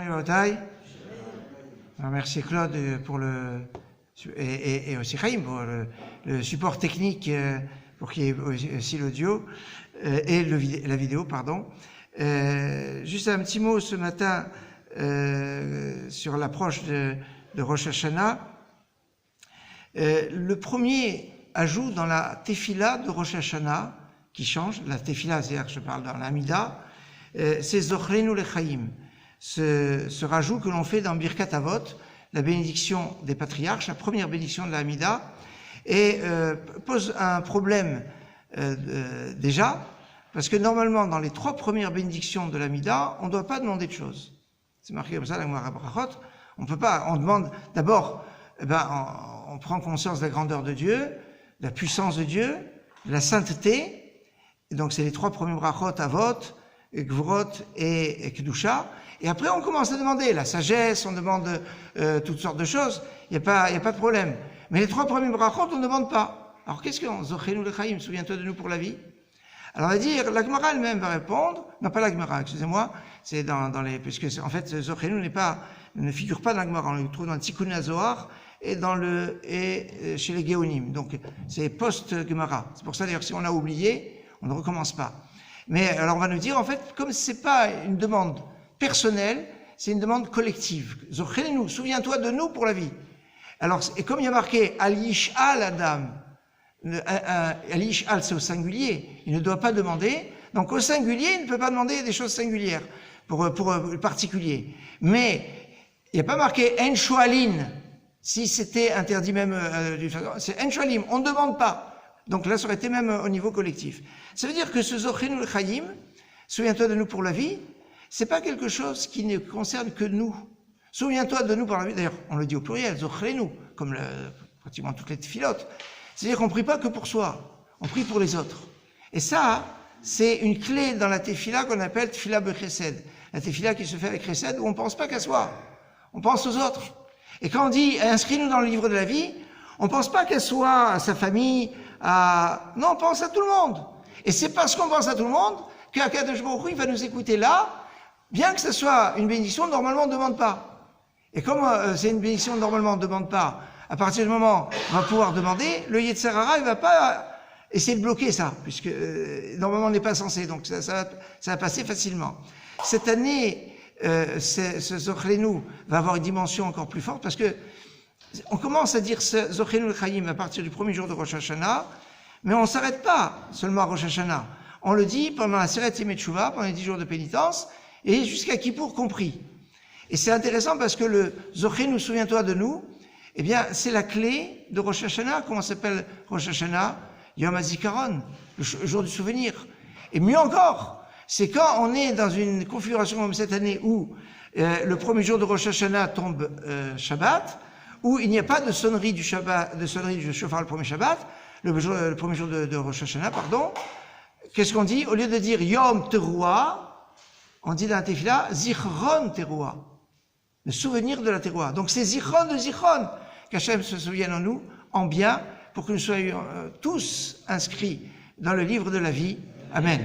Baotai. Merci Claude pour et aussi Chaim pour le support technique pour qu'il y ait aussi l'audio et la vidéo, pardon. Juste un petit mot ce matin sur l'approche de Rosh Hashanah. Le premier ajout dans la tefila de Rosh Hashanah qui change, la tefila, c'est-à-dire que je parle dans l'Amida, c'est Zochrenu lechaim, ce rajout que l'on fait dans Birkat Avot, la bénédiction des patriarches, la première bénédiction de l'Amida, et pose un problème déjà, parce que normalement, dans les 3 premières bénédictions de l'Amida, on ne doit pas demander de choses. C'est marqué comme ça, la Gemara Brachot. On peut pas, on demande d'abord, on prend conscience de la grandeur de Dieu, de la puissance de Dieu, de la sainteté. Et donc, c'est les 3 premiers brachot, Avot, Gvurot et Kedusha. Et après, on commence à demander la sagesse, on demande toutes sortes de choses. Il n'y a pas de problème. Mais les 3 premiers brachot, on ne demande pas. Alors, qu'est-ce qu'on Zochenu lechaim, souviens-toi de nous pour la vie? Alors, on va dire, la Gemara elle-même va répondre. Non, pas la Gemara, excusez-moi. C'est dans les, puisque en fait, Zochenu ne figure pas dans la Gemara. On le trouve dans le Tikkun HaZohar et chez les Géonim. Donc, c'est post-Gemara. C'est pour ça, d'ailleurs, si on a oublié, on ne recommence pas. Mais, alors, on va nous dire, en fait, comme c'est pas une demande personnelle, c'est une demande collective. Zochenu, souviens-toi de nous pour la vie. Alors, et comme il y a marqué, Al Yish'al Adam, Al Yish'al, c'est au singulier, il ne doit pas demander. Donc, au singulier, il ne peut pas demander des choses singulières pour le particulier. Mais, il n'y a pas marqué En Shoalin, si c'était interdit même, c'est En Shoalim, on ne demande pas. Donc là, ça aurait été même au niveau collectif. Ça veut dire que ce Zochenu lechaim, souviens-toi de nous pour la vie, c'est pas quelque chose qui ne concerne que nous. Souviens-toi de nous pour la vie. D'ailleurs, on le dit au pluriel, Zochenu, comme pratiquement toutes les tfilotes. C'est-à-dire qu'on ne prie pas que pour soi, on prie pour les autres. Et ça, c'est une clé dans la tefila qu'on appelle tefila bechesed. La tefila qui se fait avec chesed, où on ne pense pas qu'à soi, on pense aux autres. Et quand on dit « inscris-nous dans le livre de la vie », on ne pense pas qu'à soi, à sa famille, non, on pense à tout le monde. Et c'est parce qu'on pense à tout le monde qu'Akadosh Baruch Hu, il va nous écouter là, bien que ce soit une bénédiction, normalement on ne demande pas. Et comme c'est une bénédiction, normalement on ne demande pas, à partir du moment où on va pouvoir demander, le Yetzer Hara, il ne va pas essayer de bloquer ça, puisque normalement on n'est pas censé, donc ça va passer facilement. Cette année, ce Zochenu va avoir une dimension encore plus forte, parce que on commence à dire Zochenu lechaim à partir du premier jour de Rosh Hashanah, mais on ne s'arrête pas seulement à Rosh Hashanah. On le dit pendant la Seret Yemei Teshuvah, pendant les 10 jours de pénitence, et jusqu'à Kippour compris. Et c'est intéressant parce que le Zochenu, souviens-toi de nous, eh bien, c'est la clé de Rosh Hashanah. Comment s'appelle Rosh Hashanah? Yom HaZikaron, le jour du souvenir. Et mieux encore, c'est quand on est dans une configuration comme cette année où le premier jour de Rosh Hashanah tombe Shabbat, où il n'y a pas de sonnerie du Shabbat, de sonnerie du shofar le premier Shabbat, le premier jour de Rosh Hashanah, pardon. Qu'est-ce qu'on dit? Au lieu de dire Yom Teruah, on dit dans la Tefila Zichron Teruah, le souvenir de la Teruah. Donc c'est Zichron de Zichron, qu'Hachem se souvienne en nous, en bien, pour que nous soyons tous inscrits dans le livre de la vie. Amen.